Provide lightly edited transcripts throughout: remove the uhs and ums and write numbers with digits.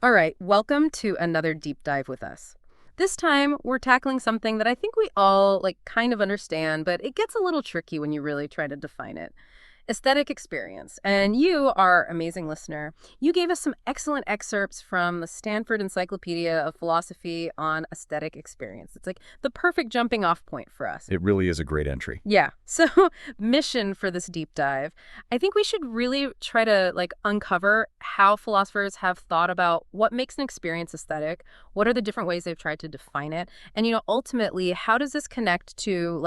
All right, welcome to another deep dive with us. This time, we're tackling something that I think we all kind of understand, but it gets a little tricky when you really try to define it. Aesthetic experience. And you, our amazing listener, you gave us some excellent excerpts from the Stanford Encyclopedia of Philosophy on aesthetic experience. It's like the perfect jumping off point for us. It really is a great entry. Yeah. So, mission for this deep dive, I think we should really try to uncover how philosophers have thought about what makes an experience aesthetic, what are the different ways they've tried to define it, and ultimately, how does this connect to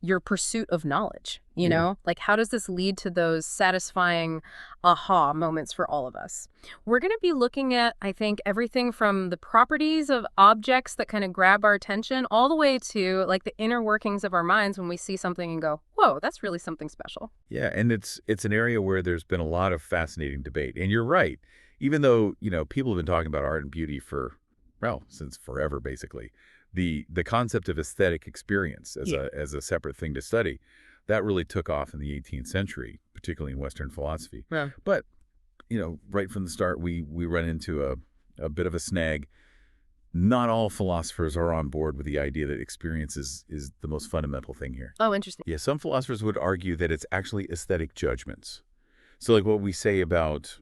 your pursuit of knowledge? Yeah. How does this lead to those satisfying aha moments for all of us? We're going to be looking at, I think, everything from the properties of objects that kind of grab our attention all the way to the inner workings of our minds when we see something and go, whoa, that's really something special. Yeah, and it's an area where there's been a lot of fascinating debate. And you're right. Even though, people have been talking about art and beauty for, well, since forever, basically. The concept of aesthetic experience as Yeah. a separate thing to study, that really took off in the 18th century, particularly in Western philosophy. Yeah. But, right from the start, we run into a bit of a snag. Not all philosophers are on board with the idea that experience is the most fundamental thing here. Oh, interesting. Yeah, some philosophers would argue that it's actually aesthetic judgments. So like what we say about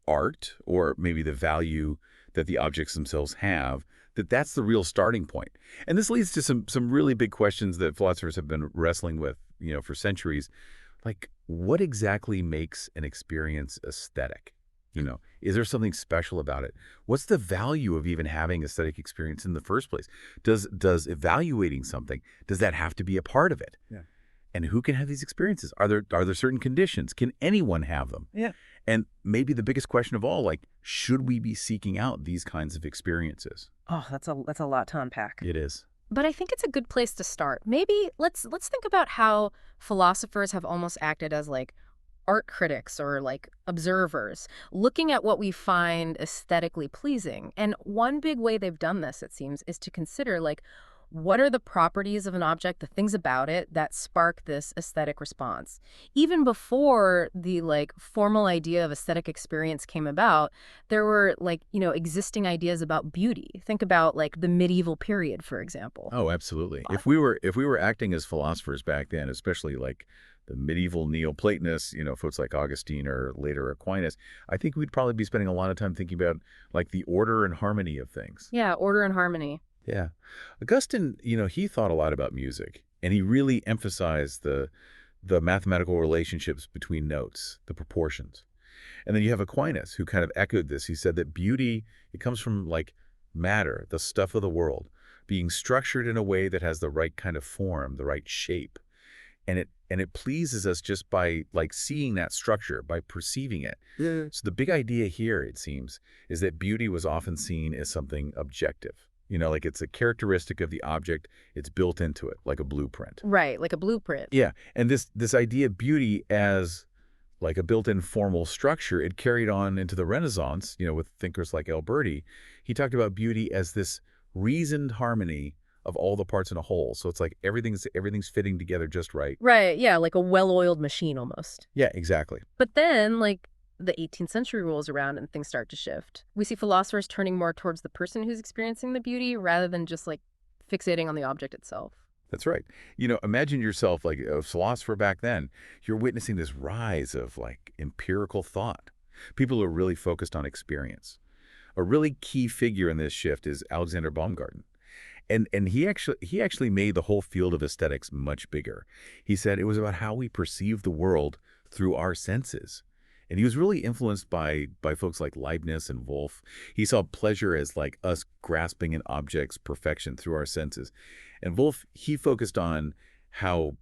art, or maybe the value that the objects themselves have, that's the real starting point. And this leads to some really big questions that philosophers have been wrestling with, for centuries. Like, what exactly makes an experience aesthetic? Is there something special about it? What's the value of even having aesthetic experience in the first place? Does evaluating something, does that have to be a part of it? Yeah. And who can have these experiences? Are there certain conditions? Can anyone have them? Yeah. And maybe the biggest question of all, should we be seeking out these kinds of experiences? Oh, that's a lot to unpack. It is. But I think it's a good place to start. Maybe let's think about how philosophers have almost acted as art critics or observers, looking at what we find aesthetically pleasing. And one big way they've done this, it seems, is to consider what are the properties of an object, the things about it that spark this aesthetic response. Even before the formal idea of aesthetic experience came about, there were existing ideas about beauty. Think about the medieval period, for example. Oh, absolutely. If we were acting as philosophers back then, especially the medieval Neoplatonists, folks like Augustine or later Aquinas, I think we'd probably be spending a lot of time thinking about the order and harmony of things. Yeah, order and harmony. Yeah. Augustine, he thought a lot about music, and he really emphasized the mathematical relationships between notes, the proportions. And then you have Aquinas, who kind of echoed this. He said that beauty, it comes from matter, the stuff of the world, being structured in a way that has the right kind of form, the right shape. And it pleases us just by seeing that structure, by perceiving it. Yeah. So the big idea here, it seems, is that beauty was often seen as something objective. It's a characteristic of the object. It's built into it, like a blueprint. Right, like a blueprint. Yeah, and this idea of beauty as a built-in formal structure, it carried on into the Renaissance, with thinkers like Alberti. He talked about beauty as this reasoned harmony of all the parts in a whole. So it's everything's fitting together just right. Right, yeah, like a well-oiled machine almost. Yeah, exactly. But then, the 18th century rolls around and things start to shift. We see philosophers turning more towards the person who's experiencing the beauty rather than just fixating on the object itself. That's right. Imagine yourself like a philosopher back then. You're witnessing this rise of empirical thought. People are really focused on experience. A really key figure in this shift is Alexander Baumgarten. And he actually made the whole field of aesthetics much bigger. He said it was about how we perceive the world through our senses. And he was really influenced by folks like Leibniz and Wolff. He saw pleasure as us grasping an object's perfection through our senses. And Wolff, he focused on how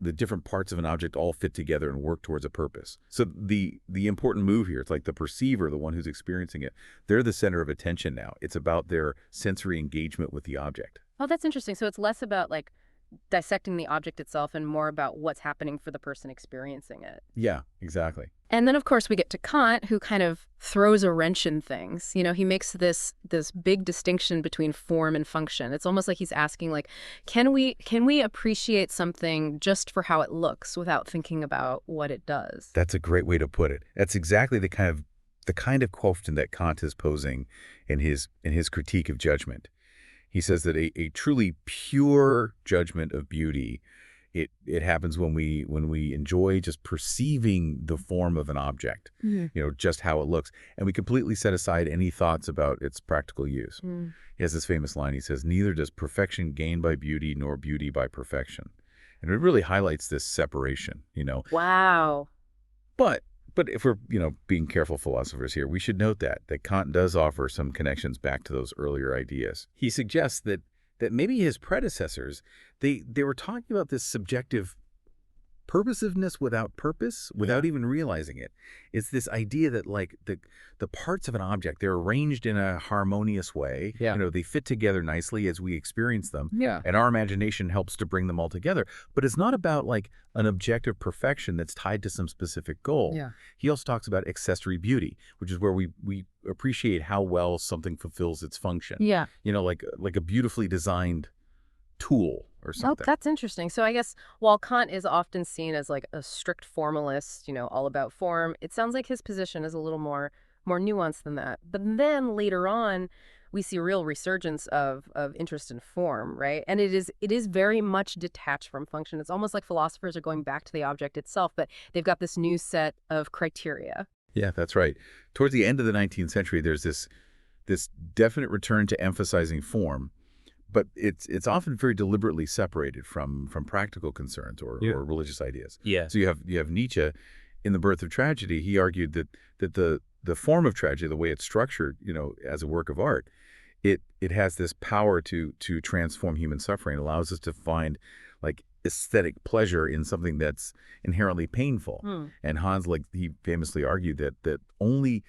the different parts of an object all fit together and work towards a purpose. So the important move here, it's the perceiver, the one who's experiencing it, they're the center of attention now. It's about their sensory engagement with the object. Oh, that's interesting. So it's less about dissecting the object itself and more about what's happening for the person experiencing it. Yeah, exactly. And then, of course, we get to Kant, who kind of throws a wrench in things. He makes this big distinction between form and function. It's almost like he's asking, can we appreciate something just for how it looks without thinking about what it does? That's a great way to put it. That's exactly the kind of the kind of question that Kant is posing in his critique of judgment. He says that a truly pure judgment of beauty, it happens when we enjoy just perceiving the form of an object, just how it looks, and we completely set aside any thoughts about its practical use. He has this famous line. He says, "Neither does perfection gain by beauty, nor beauty by perfection." And it really highlights this separation. Wow. But but if we're, being careful philosophers here, we should note that Kant does offer some connections back to those earlier ideas. He suggests that maybe his predecessors, they were talking about this subjective purposiveness without purpose, without even realizing it. It's this idea that like the parts of an object, they're arranged in a harmonious way. Yeah. They fit together nicely as we experience them. Yeah. And our imagination helps to bring them all together. But it's not about like an objective perfection that's tied to some specific goal. Yeah. He also talks about accessory beauty, which is where we appreciate how well something fulfills its function. Yeah. Like a beautifully designed tool or Oh, something. that's interesting. So I guess while Kant is often seen as like a strict formalist, all about form, it sounds like his position is a little more nuanced than that. But then later on, we see a real resurgence of interest in form, right? And it is very much detached from function. It's almost like philosophers are going back to the object itself, but they've got this new set of criteria. Yeah, that's right. Towards the end of the 19th century, there's this definite return to emphasizing form, but it's often very deliberately separated from practical concerns or religious ideas. Yeah. So you have Nietzsche in The Birth of Tragedy. He argued that the form of tragedy, the way it's structured, as a work of art, it has this power to transform human suffering. It allows us to find like aesthetic pleasure in something that's inherently painful. And Hans, he famously argued that only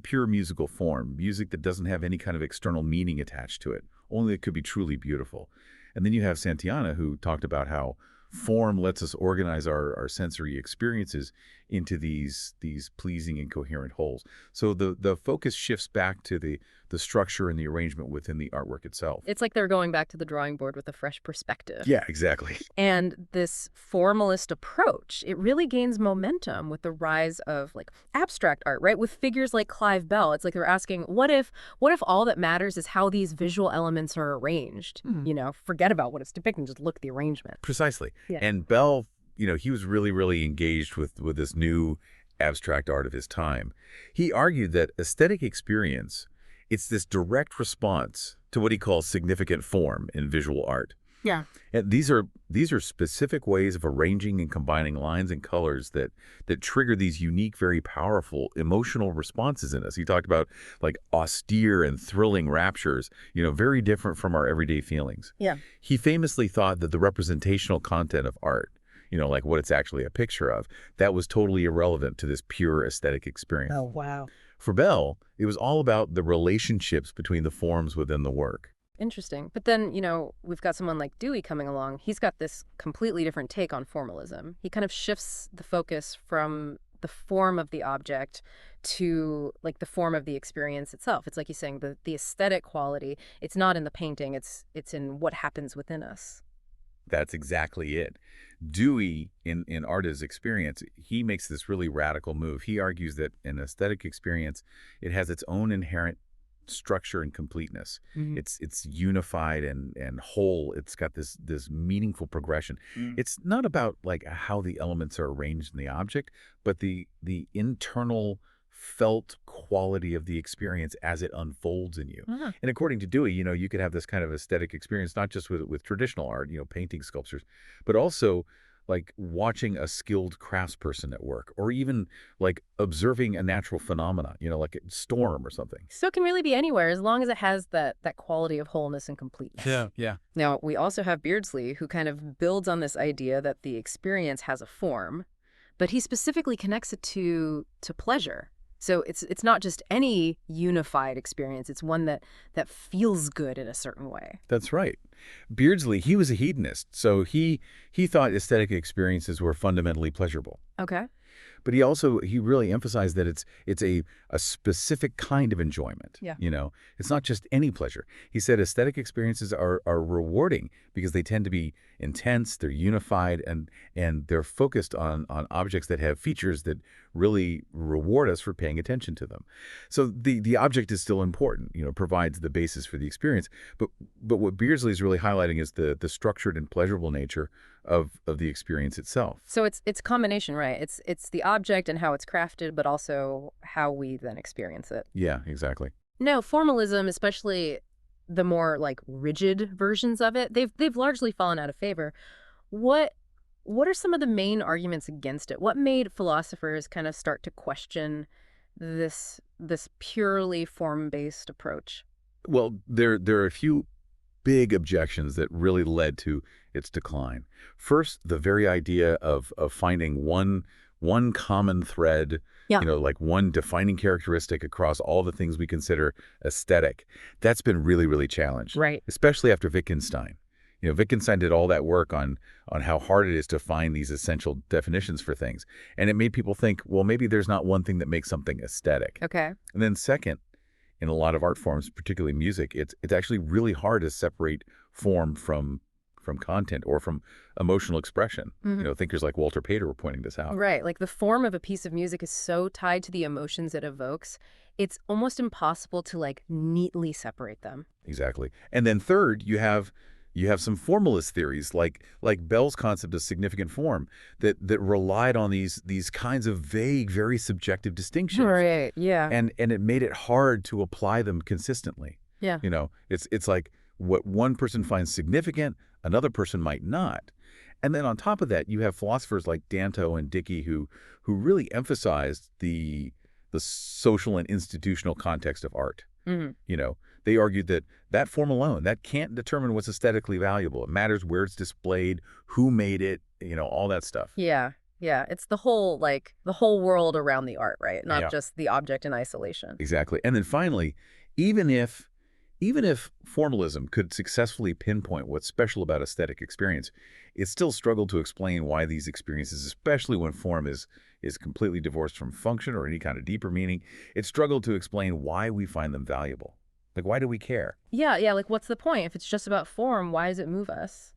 pure musical form, music that doesn't have any kind of external meaning attached to it, only it could be truly beautiful. And then you have Santayana, who talked about how form lets us organize our sensory experiences into these pleasing and coherent wholes. So the focus shifts back to the structure and the arrangement within the artwork itself. It's like they're going back to the drawing board with a fresh perspective. Yeah, exactly. And this formalist approach, it really gains momentum with the rise of like abstract art, right? With figures like Clive Bell, it's like they're asking, what if all that matters is how these visual elements are arranged? Forget about what it's depicting, just look at the arrangement. Precisely. Yeah. And Bell, he was really, really engaged with this new abstract art of his time. He argued that aesthetic experience, it's this direct response to what he calls significant form in visual art. Yeah. And these are specific ways of arranging and combining lines and colors that trigger these unique, very powerful emotional responses in us. He talked about like austere and thrilling raptures, very different from our everyday feelings. Yeah. He famously thought that the representational content of art, like what it's actually a picture of, that was totally irrelevant to this pure aesthetic experience. Oh, wow. For Bell, it was all about the relationships between the forms within the work. Interesting. But then, we've got someone like Dewey coming along. He's got this completely different take on formalism. He kind of shifts the focus from the form of the object to like the form of the experience itself. It's like he's saying the aesthetic quality, it's not in the painting, it's in what happens within us. That's exactly it. Dewey, in Arta's experience, he makes this really radical move. He argues that an aesthetic experience, it has its own inherent structure and completeness. It's unified and whole. It's got this meaningful progression. It's not about like how the elements are arranged in the object, but the internal felt quality of the experience as it unfolds in you. And according to Dewey, you could have this kind of aesthetic experience, not just with traditional art, painting, sculptures, but also like watching a skilled craftsperson at work, or even like observing a natural phenomena, like a storm or something. So it can really be anywhere as long as it has that quality of wholeness and completeness. Yeah. Now, we also have Beardsley, who kind of builds on this idea that the experience has a form, but he specifically connects it to pleasure. So it's not just any unified experience. It's one that feels good in a certain way. That's right. Beardsley, he was a hedonist, so he thought aesthetic experiences were fundamentally pleasurable. Okay. But he really emphasized that it's a specific kind of enjoyment. Yeah. It's not just any pleasure. He said aesthetic experiences are rewarding because they tend to be intense, they're unified, and they're focused on objects that have features that really reward us for paying attention to them. So the object is still important, provides the basis for the experience. But what Beardsley is really highlighting is the structured and pleasurable nature of the experience itself. So it's a combination, right? It's the object and how it's crafted, but also how we then experience it. Yeah, exactly. No, formalism, especially the more like rigid versions of it, they've largely fallen out of favor. What what are some of the main arguments against it? What made philosophers kind of start to question this purely form-based approach? Well, there are a few big objections that really led to its decline. First, the very idea of finding one common thread, Yeah. like one defining characteristic across all the things we consider aesthetic. That's been really, really challenged, Right. especially after Wittgenstein. Wittgenstein did all that work on how hard it is to find these essential definitions for things. And it made people think, well, maybe there's not one thing that makes something aesthetic. Okay. And then second, in a lot of art forms, particularly music, it's actually really hard to separate form from content or from emotional expression. Thinkers like Walter Pater were pointing this out. Right. Like the form of a piece of music is so tied to the emotions it evokes, it's almost impossible to like neatly separate them. Exactly. And then third, you have some formalist theories like Bell's concept of significant form that relied on these kinds of vague, very subjective distinctions. Right. Yeah. And it made it hard to apply them consistently. Yeah. It's like what one person finds significant, another person might not. And then on top of that, you have philosophers like Danto and Dickey who really emphasized the social and institutional context of art. Mhm. They argued that form alone, that can't determine what's aesthetically valuable. It matters where it's displayed, who made it, all that stuff. Yeah. Yeah. It's the whole world around the art, right? Not Yeah. just the object in isolation. Exactly. And then finally, even if formalism could successfully pinpoint what's special about aesthetic experience, it still struggled to explain why these experiences, especially when form is completely divorced from function or any kind of deeper meaning, it struggled to explain why we find them valuable. Like, why do we care? Yeah, yeah, like what's the point? If it's just about form, why does it move us?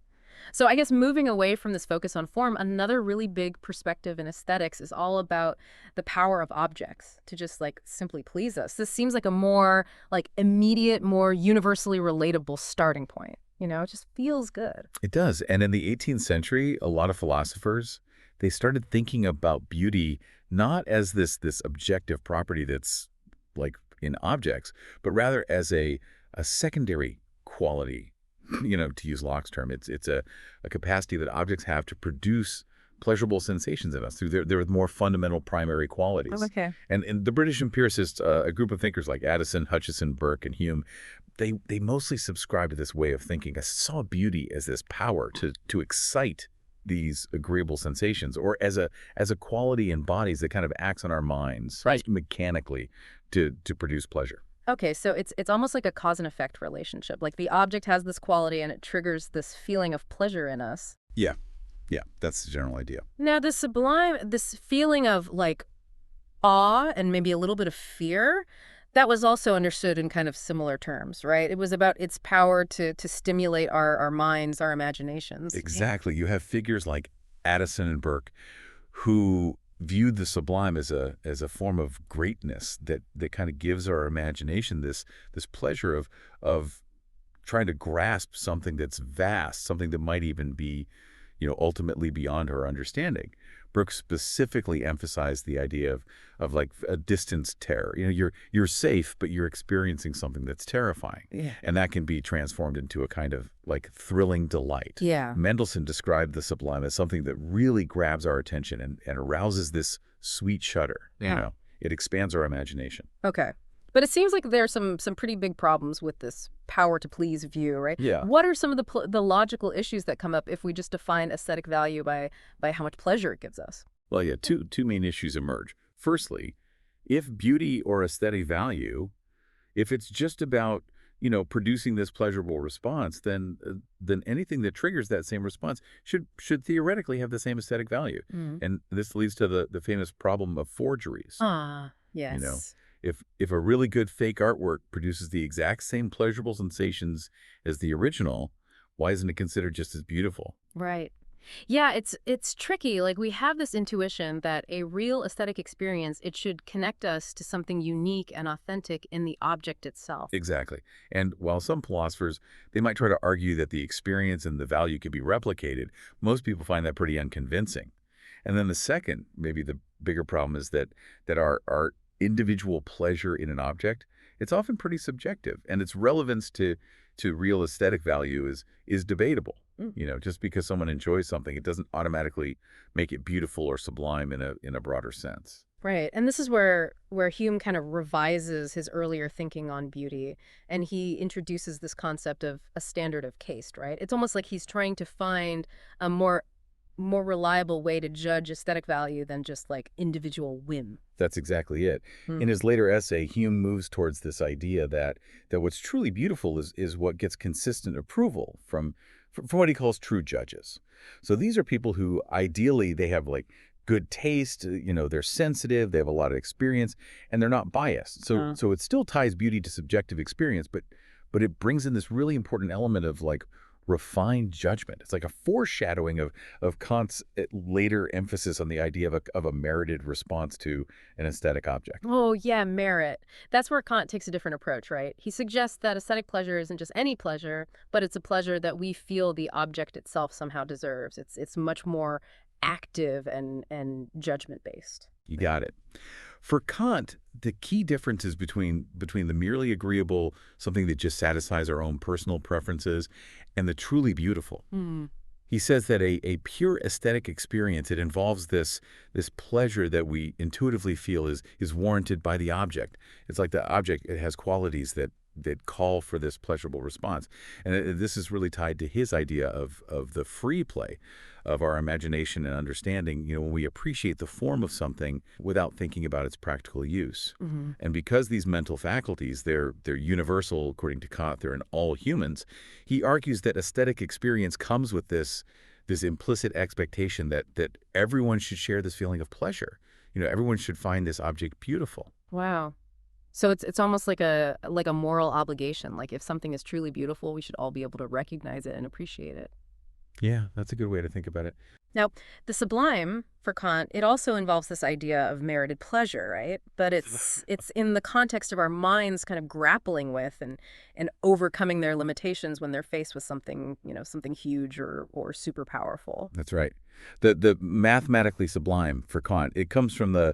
So I guess moving away from this focus on form, another really big perspective in aesthetics is all about the power of objects to just like simply please us. This seems like a more like immediate, more universally relatable starting point. It just feels good. It does. And in the 18th century, a lot of philosophers, they started thinking about beauty not as this objective property that's like in objects, but rather as a secondary quality, to use Locke's term. It's a capacity that objects have to produce pleasurable sensations in us through their more fundamental primary qualities. Oh, okay. And the British empiricists, a group of thinkers like Addison, Hutcheson, Burke, and Hume, they mostly subscribe to this way of thinking. I saw beauty as this power to excite these agreeable sensations, or as a quality in bodies that kind of acts on our minds, Right. mechanically to produce pleasure. Okay, so it's almost like a cause and effect relationship. Like the object has this quality and it triggers this feeling of pleasure in us. Yeah, that's the general idea. Now, the sublime, this feeling of like awe and maybe a little bit of fear, that was also understood in kind of similar terms, right? It was about its power to stimulate our minds, our imaginations. Exactly. You have figures like Addison and Burke who viewed the sublime as a form of greatness that kind of gives our imagination this pleasure of trying to grasp something that's vast, something that might even be, ultimately beyond our understanding. Burke specifically emphasized the idea of like a distance terror. You're safe, but you're experiencing something that's terrifying. Yeah. And that can be transformed into a kind of like thrilling delight. Yeah. Mendelssohn described the sublime as something that really grabs our attention and arouses this sweet shudder. Yeah. It expands our imagination. Okay. But it seems like there's some pretty big problems with this power to please view, right? Yeah. What are some of the logical issues that come up if we just define aesthetic value by how much pleasure it gives us? Well, yeah, two main issues emerge. Firstly, if beauty or aesthetic value, if it's just about producing this pleasurable response, then anything that triggers that same response should theoretically have the same aesthetic value. Mm. And this leads to the famous problem of forgeries. Ah, You know, yes. if a really good fake artwork produces the exact same pleasurable sensations as the original, why isn't it considered just as beautiful? Right. Yeah, it's tricky. Like we have this intuition that a real aesthetic experience, it should connect us to something unique and authentic in the object itself. Exactly. And while some philosophers, they might try to argue that the experience and the value can be replicated, most people find that pretty unconvincing. And then the second, maybe the bigger problem is that our individual pleasure in an object, it's often pretty subjective, and its relevance to real aesthetic value is debatable. Mm. Just because someone enjoys something, it doesn't automatically make it beautiful or sublime in a broader sense. Right. And this is where Hume kind of revises his earlier thinking on beauty, and he introduces this concept of a standard of caste, right? It's almost like he's trying to find a more reliable way to judge aesthetic value than just like individual whim. That's exactly it. Hmm. In his later essay, Hume moves towards this idea that what's truly beautiful is what gets consistent approval from what he calls true judges. So these are people who ideally they have like good taste, they're sensitive, they have a lot of experience, and they're not biased. So Uh, so it still ties beauty to subjective experience, but it brings in this really important element of like refined judgment. It's like a foreshadowing of Kant's later emphasis on the idea of a merited response to an aesthetic object. oh, yeah, merit. That's where Kant takes a different approach, right? He suggests that aesthetic pleasure isn't just any pleasure, but it's a pleasure that we feel the object itself somehow deserves. It's much more active and judgment based. You got it. For Kant, the key difference is between the merely agreeable, something that just satisfies our own personal preferences, and the truly beautiful. Hmm. He says that a pure aesthetic experience, it involves this pleasure that we intuitively feel is warranted by the object. It's like the object, it has qualities that call for this pleasurable response. And this is really tied to his idea of the free play of our imagination and understanding, when we appreciate the form of something without thinking about its practical use. Hmm. And because these mental faculties, they're universal, according to Kant, they're in all humans, he argues that aesthetic experience comes with this implicit expectation that everyone should share this feeling of pleasure. Everyone should find this object beautiful. Wow. So it's almost like a moral obligation. Like if something is truly beautiful, we should all be able to recognize it and appreciate it. Yeah, that's a good way to think about it. Now, the sublime for Kant, it also involves this idea of merited pleasure, right? But it's in the context of our minds kind of grappling with and overcoming their limitations when they're faced with something, something huge or super powerful. That's right. The mathematically sublime for Kant, it comes from the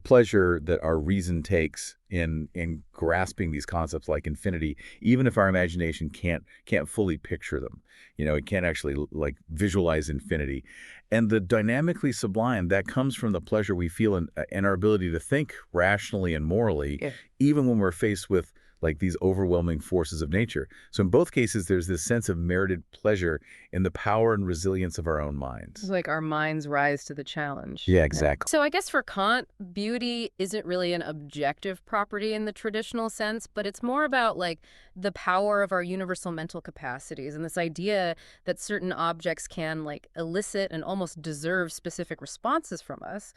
pleasure that our reason takes in grasping these concepts like infinity, even if our imagination can't fully picture them. It can't actually like visualize infinity. And the dynamically sublime, that comes from the pleasure we feel in our ability to think rationally and morally, Yeah. even when we're faced with like these overwhelming forces of nature. So in both cases, there's this sense of merited pleasure in the power and resilience of our own It's minds. like our minds rise to the challenge. Yeah, Yeah. exactly. So I guess for Kant, beauty isn't really an objective property in the traditional sense, but it's more about like the power of our universal mental capacities and this idea that certain objects can like elicit and almost deserve specific responses from us.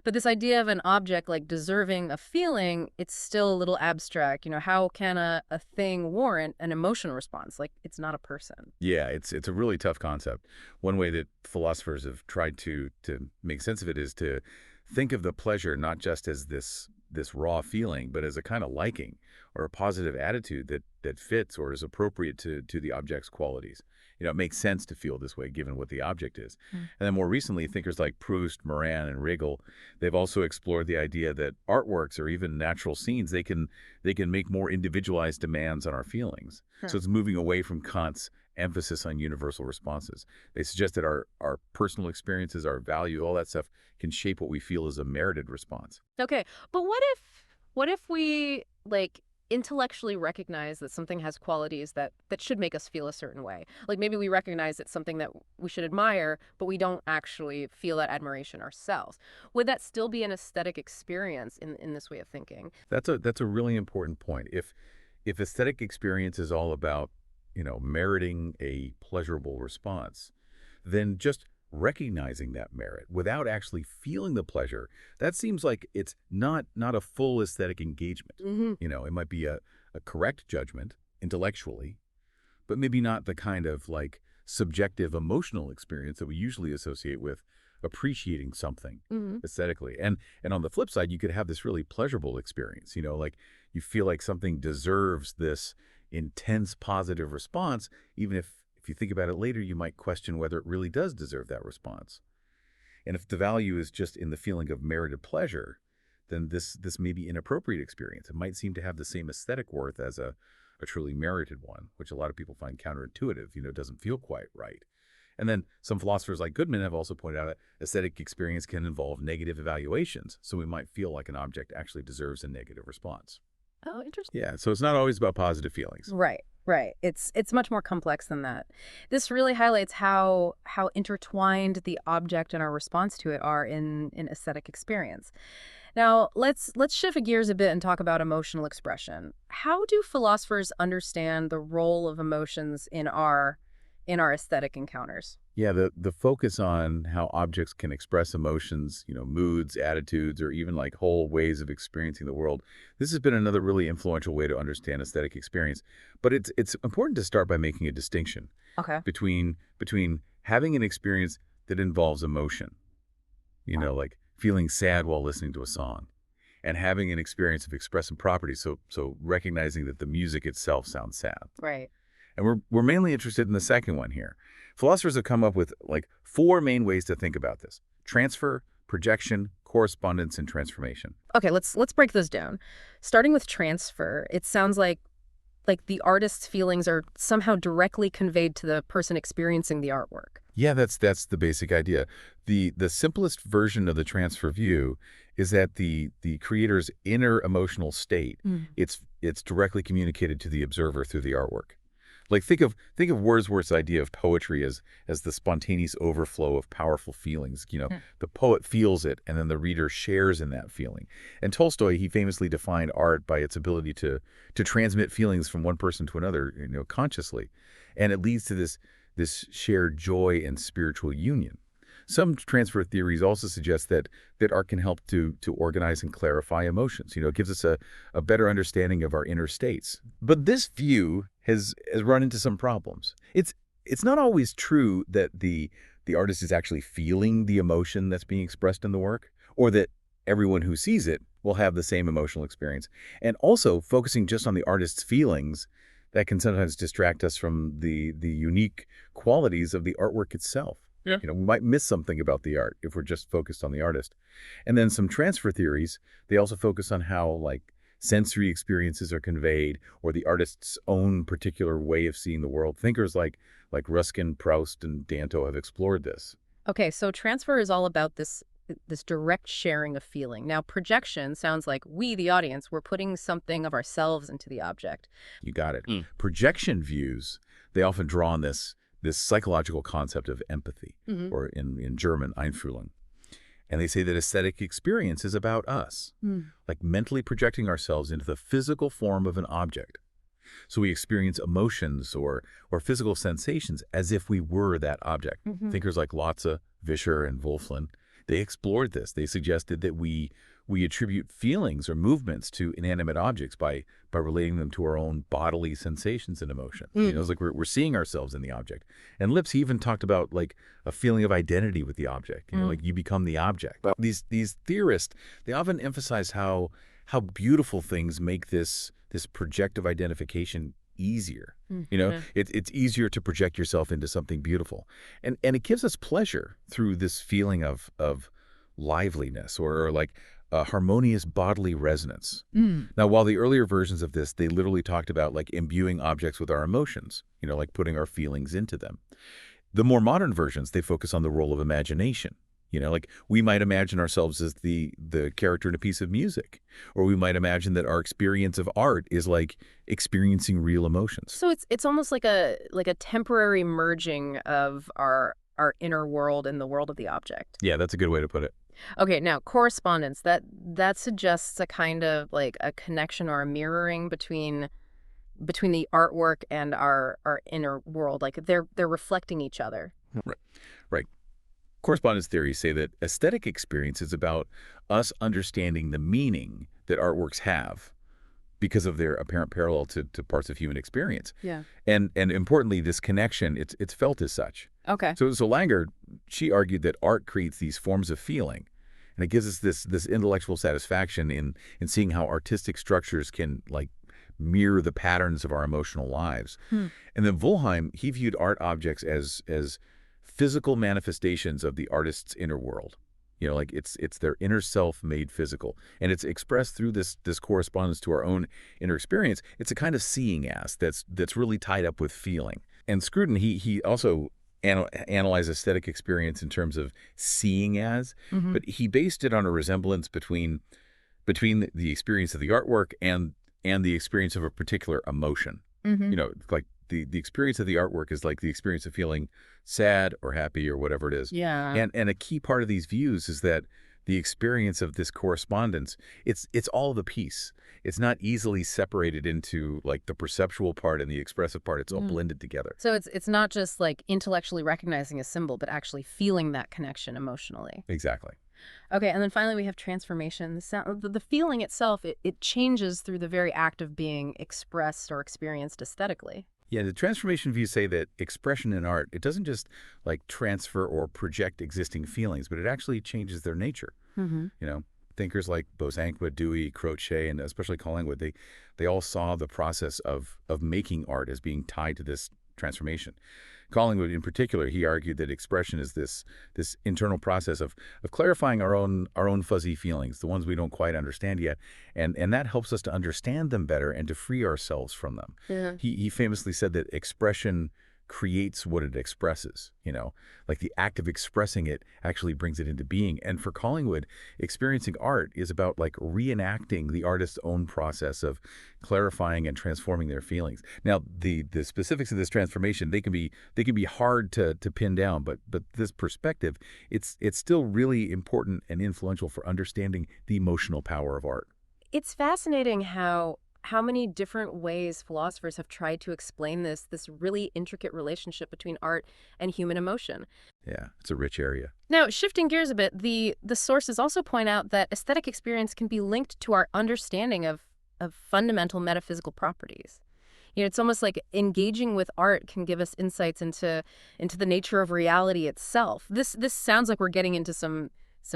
But this idea of an object like deserving a feeling, it's still a little abstract. How can a thing warrant an emotional response? Like it's not a person. Yeah, it's a really tough concept. One way that philosophers have tried to make sense of it is to think of the pleasure not just as this raw feeling, but as a kind of liking or a positive attitude that fits or is appropriate to the object's qualities. It makes sense to feel this way given what the object is. Mm. And then more recently, thinkers like Proust, Morin, and Riegel, they've also explored the idea that artworks or even natural scenes, they can make more individualized demands on our feelings. Huh. So it's moving away from Kant's emphasis on universal responses. They suggest that our personal experiences, our value, all that stuff can shape what we feel as a merited response. Okay, but what if we like intellectually recognize that something has qualities that should make us feel a certain way? Like maybe we recognize it's something that we should admire, but we don't actually feel that admiration ourselves. Would that still be an aesthetic experience in this way of thinking? That's a really important point. If aesthetic experience is all about, meriting a pleasurable response, then just recognizing that merit without actually feeling the pleasure, that seems like it's not a full aesthetic engagement. Hmm. It might be a correct judgment intellectually, but maybe not the kind of like subjective emotional experience that we usually associate with appreciating something Hmm. aesthetically. And on the flip side, you could have this really pleasurable experience, like you feel like something deserves this intense positive response, even if you think about it later, you might question whether it really does deserve that response. And if the value is just in the feeling of merited pleasure, then this may be inappropriate experience. It might seem to have the same aesthetic worth as a truly merited one, which a lot of people find counterintuitive, doesn't feel quite right. And then some philosophers like Goodman have also pointed out that aesthetic experience can involve negative evaluations, so we might feel like an object actually deserves a negative response. Oh, interesting. Yeah, so it's not always about positive feelings. Right, right. It's much more complex than that. This really highlights how intertwined the object and our response to it are in aesthetic experience. Now, let's shift gears a bit and talk about emotional expression. How do philosophers understand the role of emotions in our aesthetic encounters? Yeah, the focus on how objects can express emotions, moods, attitudes, or even like whole ways of experiencing the world. This has been another really influential way to understand aesthetic experience. But it's important to start by making a distinction Okay. between having an experience that involves emotion, like feeling sad while listening to a song, and having an experience of expressive property, so recognizing that the music itself sounds sad. Right. And we're mainly interested in the second one here. Philosophers have come up with like four main ways to think about this: transfer, projection, correspondence, and transformation. Okay, let's break this down. Starting with transfer, it sounds like the artist's feelings are somehow directly conveyed to the person experiencing the artwork. Yeah, that's the basic idea. The simplest version of the transfer view is that the creator's inner emotional state, Mm. it's directly communicated to the observer through the artwork. Like think of Wordsworth's idea of poetry as the spontaneous overflow of powerful feelings. Mm. The poet feels it, and then the reader shares in that feeling. And Tolstoy, he famously defined art by its ability to transmit feelings from one person to another, consciously, and it leads to this shared joy and spiritual union. Some transfer theories also suggest that art can help to organize and clarify emotions. It gives us a better understanding of our inner states. But this view has run into some problems. It's not always true that the artist is actually feeling the emotion that's being expressed in the work, or that everyone who sees it will have the same emotional experience. And also, focusing just on the artist's feelings, that can sometimes distract us from the unique qualities of the artwork itself. Yeah. We might miss something about the art if we're just focused on the artist. And then some transfer theories, they also focus on how like sensory experiences are conveyed, or the artist's own particular way of seeing the world. Thinkers like Ruskin, Proust, and Danto have explored this. Okay, so transfer is all about this direct sharing of feeling. Now, projection sounds like we, the audience, we're putting something of ourselves into the object. You got it. Projection views, they often draw on this psychological concept of empathy, Hmm. or in German, Einfühlung. And they say that aesthetic experience is about us, Mm. like mentally projecting ourselves into the physical form of an object. So we experience emotions or physical sensations as if we were that object. Hmm. Thinkers like Lotze, Vischer, and Wolflin, they explored this. They suggested that we attribute feelings or movements to inanimate objects by relating them to our own bodily sensations and emotions. It's like we're seeing ourselves in the object. And Lipps even talked about like a feeling of identity with the object. Like you become the object. But these theorists, they often emphasize how beautiful things make this projective identification easier. It's easier to project yourself into something beautiful, and it gives us pleasure through this feeling of liveliness, or like a harmonious bodily resonance. Mm. Now, while the earlier versions of this, they literally talked about like imbuing objects with our emotions, like putting our feelings into them. The more modern versions, they focus on the role of imagination. Like we might imagine ourselves as the character in a piece of music, or we might imagine that our experience of art is like experiencing real emotions. So it's almost like a temporary merging of our inner world and the world of the object. Yeah, that's a good way to put it. Okay, now correspondence, that suggests a kind of like a connection or a mirroring between between the artwork and our inner world, like they're reflecting each other. Right. Right. Correspondence theories say that aesthetic experience is about us understanding the meaning that artworks have because of their apparent parallel to parts of human experience. Yeah. And importantly, this connection, it's felt as such. Okay. So Langer, she argued that art creates these forms of feeling, and it gives us this intellectual satisfaction in seeing how artistic structures can like mirror the patterns of our emotional lives. Hmm. And then Volheim, he viewed art objects as physical manifestations of the artist's inner world. You know, like it's their inner self made physical, and it's expressed through this correspondence to our own inner experience. It's a kind of seeing as that's really tied up with feeling. And Scruton, he also analyzed aesthetic experience in terms of seeing as, Hmm. but he based it on a resemblance between the experience of the artwork and the experience of a particular emotion. Hmm. You know, like the experience of the artwork is like the experience of feeling sad or happy or whatever it is. Yeah. And a key part of these views is that the experience of this correspondence, it's all of the piece. It's not easily separated into like the perceptual part and the expressive part. It's all Mm. blended together. So it's not just like intellectually recognizing a symbol, but actually feeling that connection emotionally. Exactly. Okay, and then finally we have transformation. The feeling itself, it changes through the very act of being expressed or experienced aesthetically. Yeah, the transformation views say that expression in art, it doesn't just like transfer or project existing feelings, but it actually changes their nature. Hmm. You know, thinkers like Bosanquet, Dewey, Croce, and especially Collingwood, they all saw the process of making art as being tied to this transformation. Collingwood, in particular, he argued that expression is this internal process of clarifying our own fuzzy feelings, the ones we don't quite understand yet, and that helps us to understand them better and to free ourselves from them. Yeah. He famously said that expression creates what it expresses, you know, like the act of expressing it actually brings it into being. And for Collingwood, experiencing art is about like reenacting the artist's own process of clarifying and transforming their feelings. Now, the specifics of this transformation, they can be hard to pin down, but this perspective, it's still really important and influential for understanding the emotional power of art. It's fascinating how many different ways philosophers have tried to explain this really intricate relationship between art and human emotion. Yeah, it's a rich area. Now, shifting gears a bit, the sources also point out that aesthetic experience can be linked to our understanding of fundamental metaphysical properties. You know, it's almost like engaging with art can give us insights into the nature of reality itself. This sounds like we're getting into some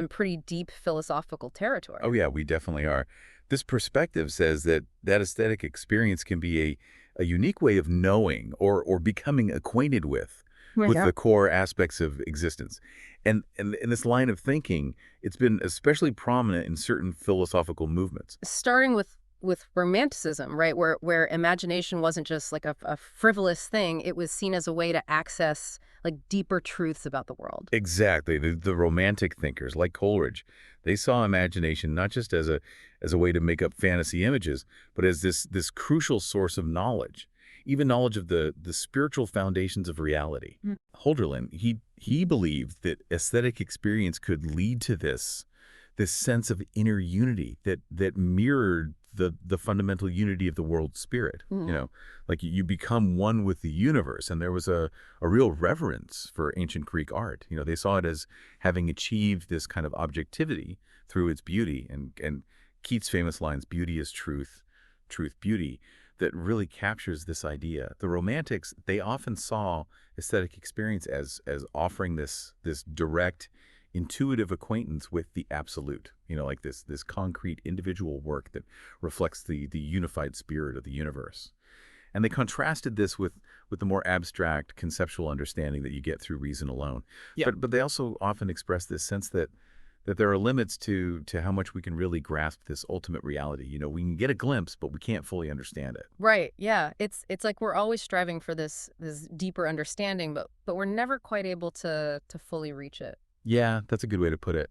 pretty deep philosophical territory. Oh yeah, we definitely are. This perspective says that aesthetic experience can be a unique way of knowing or becoming acquainted with Yeah. the core aspects of existence. And in this line of thinking, it's been especially prominent in certain philosophical movements. Starting with romanticism, right, where imagination wasn't just like a frivolous thing, it was seen as a way to access like deeper truths about the world. Exactly. The romantic thinkers like Coleridge, they saw imagination not just as a way to make up fantasy images, but as this crucial source of knowledge, even knowledge of the spiritual foundations of reality. Mm. Holderlin, he believed that aesthetic experience could lead to this sense of inner unity that mirrored the fundamental unity of the world spirit. You Mm. know, like you become one with the universe, and there was a real reverence for ancient Greek art. You know, they saw it as having achieved this kind of objectivity through its beauty, and Keats' famous lines, "Beauty is truth, truth beauty," that really captures this idea. The Romantics, they often saw aesthetic experience as offering this direct, intuitive acquaintance with the absolute. You know, like this concrete individual work that reflects the unified spirit of the universe. And they contrasted this with the more abstract conceptual understanding that you get through reason alone. Yeah. But they also often express this sense that there are limits to how much we can really grasp this ultimate reality. You know, we can get a glimpse, but we can't fully understand it. Right. Yeah. It's like we're always striving for this deeper understanding, but we're never quite able to fully reach it. Yeah, that's a good way to put it.